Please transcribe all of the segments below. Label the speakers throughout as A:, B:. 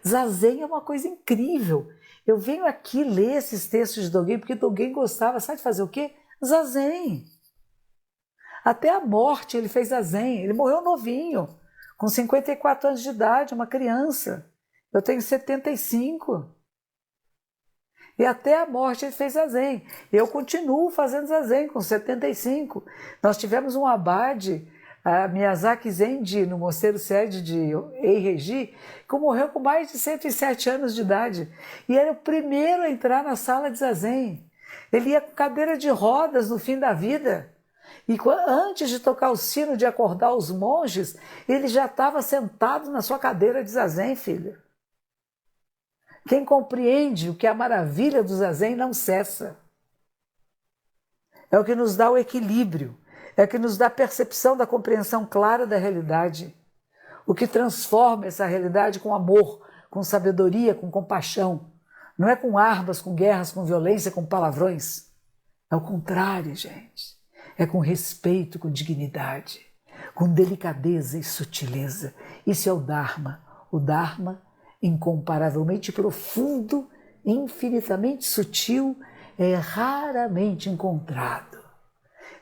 A: Zazen é uma coisa incrível. Eu venho aqui ler esses textos de Dogen, porque Dogen gostava, sabe de fazer o quê? Zazen. Até a morte ele fez zazen. Ele morreu novinho, com 54 anos de idade, uma criança. Eu tenho 75. E até a morte ele fez zazen. Eu continuo fazendo zazen com 75. Nós tivemos um abade, Miyazaki Zenji, no mosteiro sede de Eireiji, que morreu com mais de 107 anos de idade. E era o primeiro a entrar na sala de zazen. Ele ia com cadeira de rodas no fim da vida. E antes de tocar o sino de acordar os monges, ele já estava sentado na sua cadeira de zazen, filho. Quem compreende o que é a maravilha do zazen não cessa. É o que nos dá o equilíbrio, é o que nos dá a percepção da compreensão clara da realidade, o que transforma essa realidade com amor, com sabedoria, com compaixão. Não é com armas, com guerras, com violência, com palavrões. É o contrário, gente. É com respeito, com dignidade, com delicadeza e sutileza. Isso é o Dharma. O Dharma, incomparavelmente profundo, infinitamente sutil, é raramente encontrado,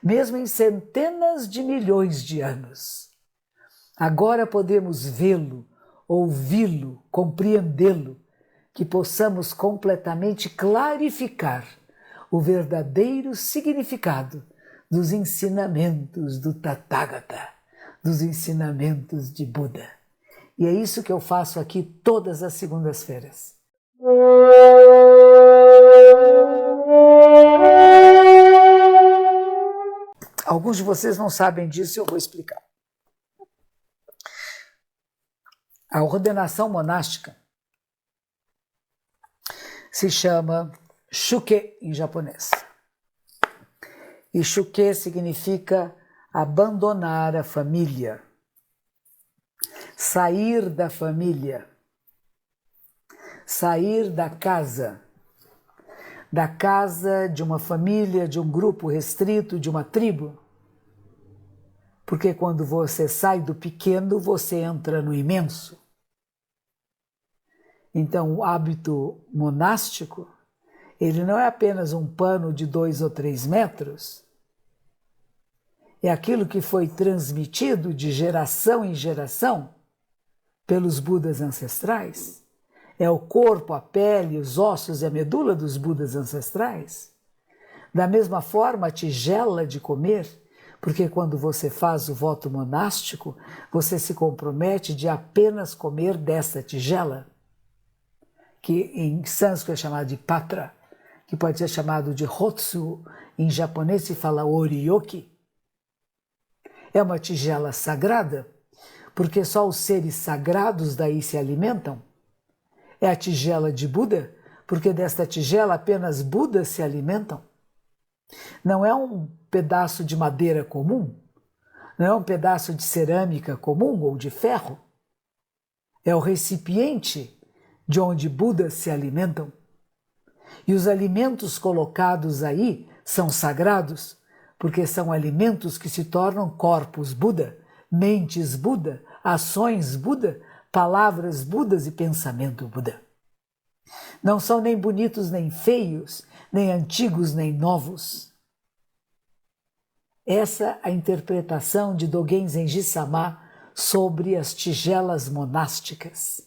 A: mesmo em centenas de milhões de anos. Agora podemos vê-lo, ouvi-lo, compreendê-lo, que possamos completamente clarificar o verdadeiro significado dos ensinamentos do Tathagata, dos ensinamentos de Buda. E é isso que eu faço aqui todas as segundas-feiras. Alguns de vocês não sabem disso e eu vou explicar. A ordenação monástica se chama Shuke em japonês. E Shuke significa abandonar a família, sair da família, sair da casa de uma família, de um grupo restrito, de uma tribo. Porque quando você sai do pequeno, você entra no imenso. Então, o hábito monástico, ele não é apenas um pano de 2 ou 3 metros, é aquilo que foi transmitido de geração em geração pelos Budas ancestrais, é o corpo, a pele, os ossos e a medula dos Budas ancestrais. Da mesma forma, a tigela de comer, porque quando você faz o voto monástico, você se compromete de apenas comer dessa tigela, que em sânscrito é chamado de patra, que pode ser chamado de hotsu, em japonês se fala oryoki. É uma tigela sagrada, porque só os seres sagrados daí se alimentam. É a tigela de Buda, porque desta tigela apenas Budas se alimentam. Não é um pedaço de madeira comum, não é um pedaço de cerâmica comum ou de ferro. É o recipiente de onde Budas se alimentam. E os alimentos colocados aí são sagrados, porque são alimentos que se tornam corpos Buda, mentes Buda, ações Buda, palavras Budas e pensamento Buda. Não são nem bonitos nem feios, nem antigos nem novos. Essa é a interpretação de Dogen Zenji-sama sobre as tigelas monásticas.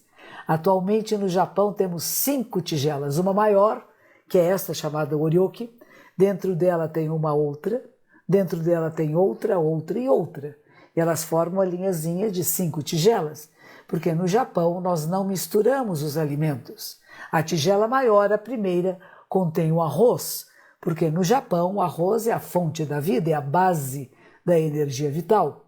A: Atualmente no Japão temos 5 tigelas, uma maior, que é esta chamada Oryoki, dentro dela tem uma outra, dentro dela tem outra, outra e outra. E elas formam a linhazinha de 5 tigelas, porque no Japão nós não misturamos os alimentos. A tigela maior, a primeira, contém o arroz, porque no Japão o arroz é a fonte da vida, é a base da energia vital.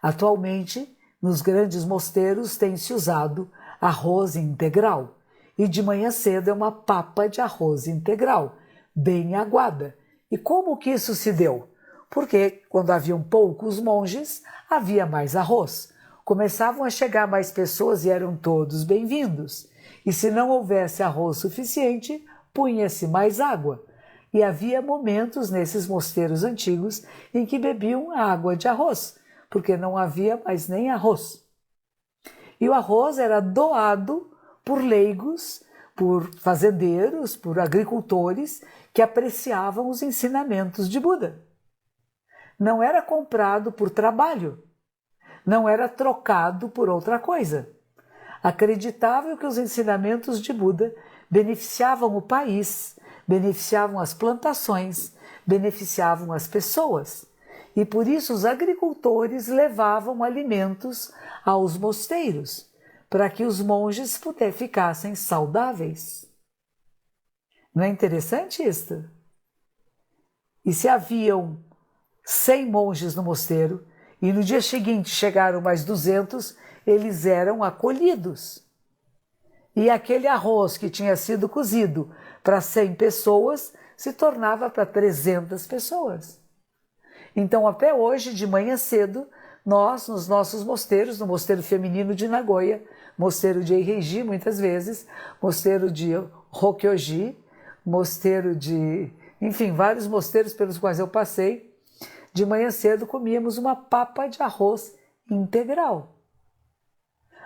A: Atualmente, nos grandes mosteiros tem-se usado arroz integral, e de manhã cedo é uma papa de arroz integral, bem aguada. E como que isso se deu? Porque quando haviam poucos monges, havia mais arroz. Começavam a chegar mais pessoas e eram todos bem-vindos. E se não houvesse arroz suficiente, punha-se mais água. E havia momentos nesses mosteiros antigos em que bebiam água de arroz, porque não havia mais nem arroz. E o arroz era doado por leigos, por fazendeiros, por agricultores que apreciavam os ensinamentos de Buda. Não era comprado por trabalho, não era trocado por outra coisa. Acreditavam que os ensinamentos de Buda beneficiavam o país, beneficiavam as plantações, beneficiavam as pessoas. E por isso os agricultores levavam alimentos aos mosteiros, para que os monges ficassem saudáveis. Não é interessante isto? E se haviam 100 monges no mosteiro, e no dia seguinte chegaram mais 200, eles eram acolhidos. E aquele arroz que tinha sido cozido para 100 pessoas se tornava para 300 pessoas. Então, até hoje, de manhã cedo, nós, nos nossos mosteiros, no mosteiro feminino de Nagoya, mosteiro de Eiheiji, muitas vezes, mosteiro de Rokyoji, mosteiro de... enfim, vários mosteiros pelos quais eu passei, de manhã cedo comíamos uma papa de arroz integral.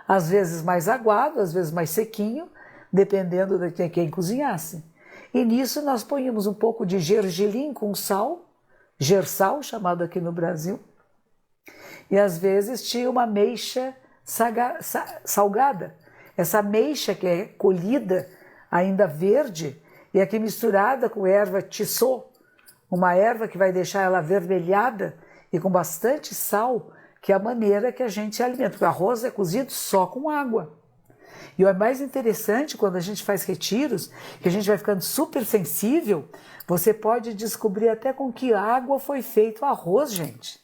A: Às vezes mais aguado, às vezes mais sequinho, dependendo de quem cozinhasse. E nisso nós ponhamos um pouco de gergelim com sal, gersal, chamado aqui no Brasil, e às vezes tinha uma ameixa salgada. Essa ameixa que é colhida ainda verde e aqui misturada com erva tissot, uma erva que vai deixar ela avermelhada e com bastante sal, que é a maneira que a gente alimenta, porque o arroz é cozido só com água. E o mais interessante, quando a gente faz retiros, que a gente vai ficando super sensível, você pode descobrir até com que água foi feito o arroz, gente.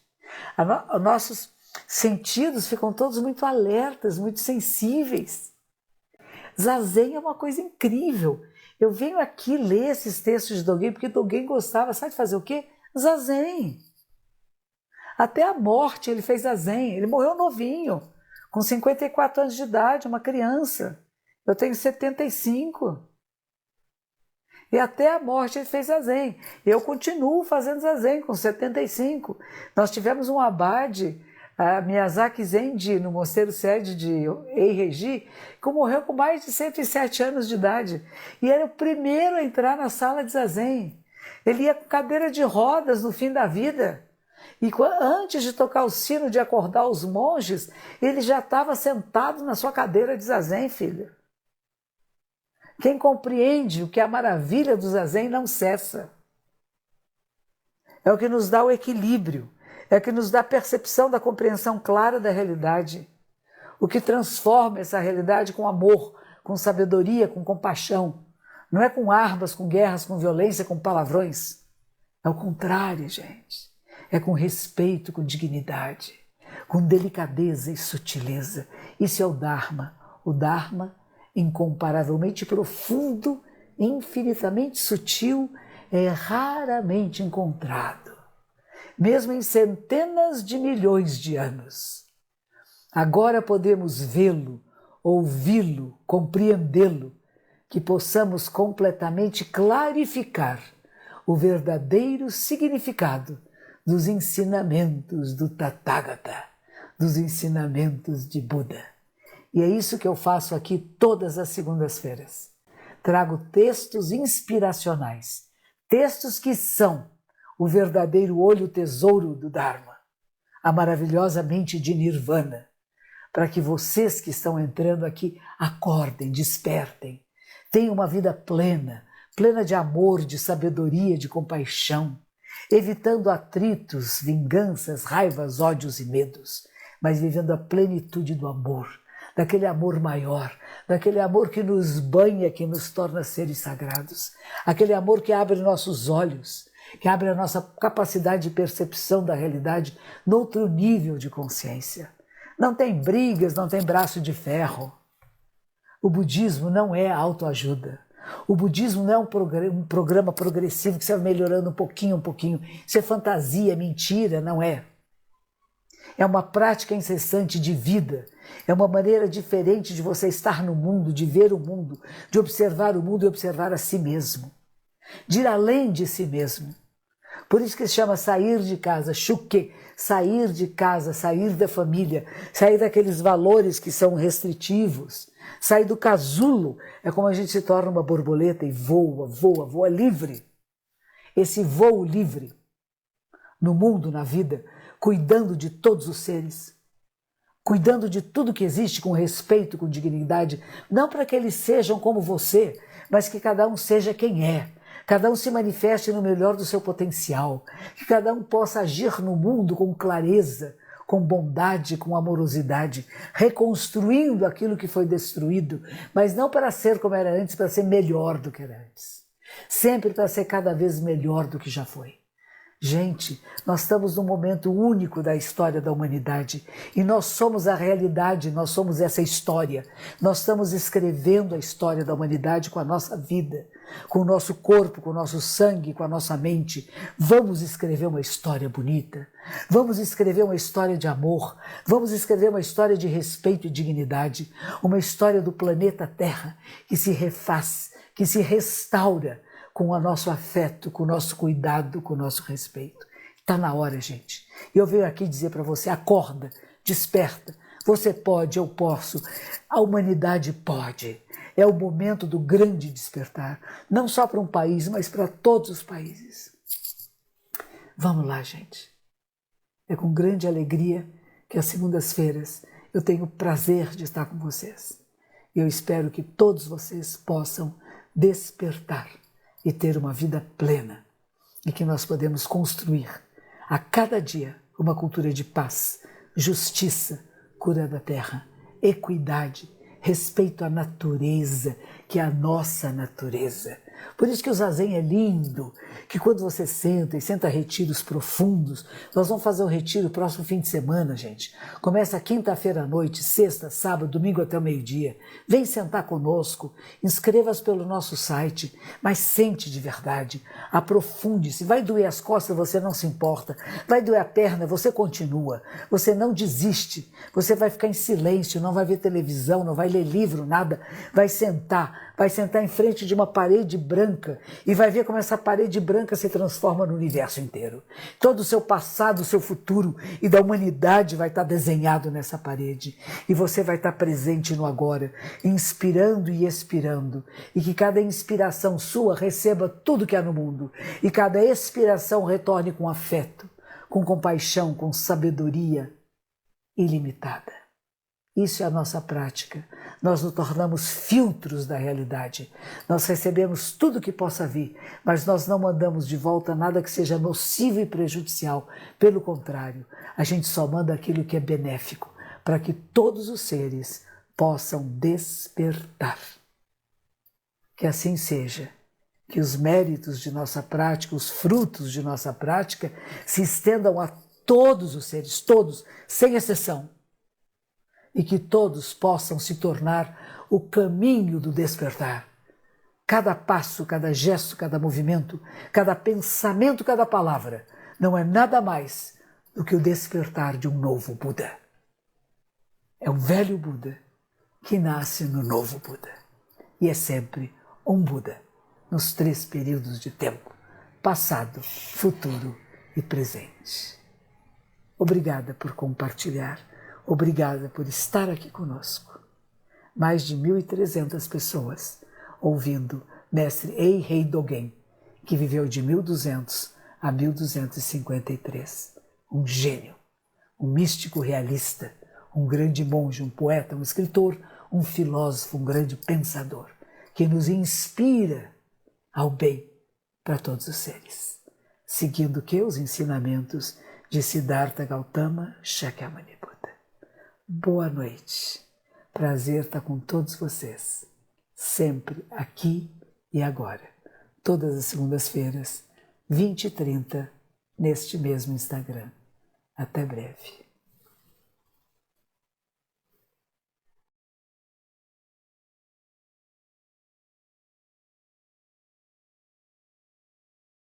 A: Nossos sentidos ficam todos muito alertas, muito sensíveis. Zazen é uma coisa incrível. Eu venho aqui ler esses textos de Dogen, porque Dogen gostava, sabe fazer o quê? Zazen. Até a morte ele fez zazen. Ele morreu novinho, com 54 anos de idade, uma criança. Eu tenho 75. E até a morte ele fez zazen. Eu continuo fazendo zazen com 75. Nós tivemos um abade, Miyazaki Zenji, no mosteiro sede de Eiheiji, que morreu com mais de 107 anos de idade. E era o primeiro a entrar na sala de zazen. Ele ia com cadeira de rodas no fim da vida. E antes de tocar o sino de acordar os monges, ele já estava sentado na sua cadeira de zazen, filha. Quem compreende o que é a maravilha do zazen não cessa. É o que nos dá o equilíbrio, é o que nos dá a percepção da compreensão clara da realidade, o que transforma essa realidade com amor, com sabedoria, com compaixão. Não é com armas, com guerras, com violência, com palavrões. É o contrário, gente. É com respeito, com dignidade, com delicadeza e sutileza. Isso é o Dharma. O Dharma, incomparavelmente profundo, infinitamente sutil, é raramente encontrado, mesmo em centenas de milhões de anos. Agora podemos vê-lo, ouvi-lo, compreendê-lo, que possamos completamente clarificar o verdadeiro significado dos ensinamentos do Tathagata, dos ensinamentos de Buda. E é isso que eu faço aqui todas as segundas-feiras. Trago textos inspiracionais, textos que são o verdadeiro olho tesouro do Dharma, a maravilhosa mente de Nirvana, para que vocês que estão entrando aqui acordem, despertem, tenham uma vida plena, plena de amor, de sabedoria, de compaixão, evitando atritos, vinganças, raivas, ódios e medos, mas vivendo a plenitude do amor, daquele amor maior, daquele amor que nos banha, que nos torna seres sagrados, aquele amor que abre nossos olhos, que abre a nossa capacidade de percepção da realidade noutro nível de consciência. Não tem brigas, não tem braço de ferro. O budismo não é autoajuda. O budismo não é um programa progressivo que você vai melhorando um pouquinho. Isso é fantasia, mentira, não é. É uma prática incessante de vida. É uma maneira diferente de você estar no mundo, de ver o mundo, de observar o mundo e observar a si mesmo. De ir além de si mesmo. Por isso que se chama sair de casa, shuke, sair de casa, sair da família, sair daqueles valores que são restritivos, sair do casulo. É como a gente se torna uma borboleta e voa, voa, voa livre. Esse voo livre no mundo, na vida, cuidando de todos os seres, cuidando de tudo que existe com respeito, com dignidade, não para que eles sejam como você, mas que cada um seja quem é. Cada um se manifeste no melhor do seu potencial, que cada um possa agir no mundo com clareza, com bondade, com amorosidade, reconstruindo aquilo que foi destruído, mas não para ser como era antes, para ser melhor do que era antes. Sempre para ser cada vez melhor do que já foi. Gente, nós estamos num momento único da história da humanidade e nós somos a realidade, nós somos essa história. Nós estamos escrevendo a história da humanidade com a nossa vida, com o nosso corpo, com o nosso sangue, com a nossa mente. Vamos escrever uma história bonita, vamos escrever uma história de amor, vamos escrever uma história de respeito e dignidade, uma história do planeta Terra que se refaz, que se restaura, com o nosso afeto, com o nosso cuidado, com o nosso respeito. Está na hora, gente. E eu venho aqui dizer para você, acorda, desperta. Você pode, eu posso. A humanidade pode. É o momento do grande despertar. Não só para um país, mas para todos os países. Vamos lá, gente. É com grande alegria que às segundas-feiras eu tenho o prazer de estar com vocês. E eu espero que todos vocês possam despertar e ter uma vida plena, e que nós podemos construir a cada dia uma cultura de paz, justiça, cura da terra, equidade, respeito à natureza, que é a nossa natureza. Por isso que o Zazen é lindo, que quando você senta e senta retiros profundos, nós vamos fazer um retiro próximo fim de semana, gente. Começa quinta-feira à noite, sexta, sábado, domingo até o meio-dia. Vem sentar conosco, inscreva-se pelo nosso site, mas sente de verdade, aprofunde-se. Vai doer as costas, você não se importa. Vai doer a perna, você continua. Você não desiste, você vai ficar em silêncio, não vai ver televisão, não vai ler livro, nada. Vai sentar em frente de uma parede branca e vai ver como essa parede branca se transforma no universo inteiro. Todo o seu passado, o seu futuro e da humanidade vai estar desenhado nessa parede. E você vai estar presente no agora, inspirando e expirando. E que cada inspiração sua receba tudo que há no mundo. E cada expiração retorne com afeto, com compaixão, com sabedoria ilimitada. Isso é a nossa prática. Nós nos tornamos filtros da realidade. Nós recebemos tudo que possa vir, mas nós não mandamos de volta nada que seja nocivo e prejudicial. Pelo contrário, a gente só manda aquilo que é benéfico, para que todos os seres possam despertar. Que assim seja. Que os méritos de nossa prática, os frutos de nossa prática, se estendam a todos os seres, todos, sem exceção. E que todos possam se tornar o caminho do despertar. Cada passo, cada gesto, cada movimento, cada pensamento, cada palavra, não é nada mais do que o despertar de um novo Buda. É um velho Buda que nasce no novo Buda. E é sempre um Buda, nos 3 períodos de tempo, passado, futuro e presente. Obrigada por compartilhar. Obrigada por estar aqui conosco. Mais de 1.300 pessoas ouvindo Mestre Eihei Dogen, que viveu de 1200 a 1253. Um gênio, um místico realista, um grande monge, um poeta, um escritor, um filósofo, um grande pensador, que nos inspira ao bem para todos os seres, seguindo que os ensinamentos de Siddhartha Gautama Shakyamuni Buda. Boa noite. Prazer estar com todos vocês. Sempre aqui e agora. Todas as segundas-feiras, 20h30, neste mesmo Instagram. Até breve.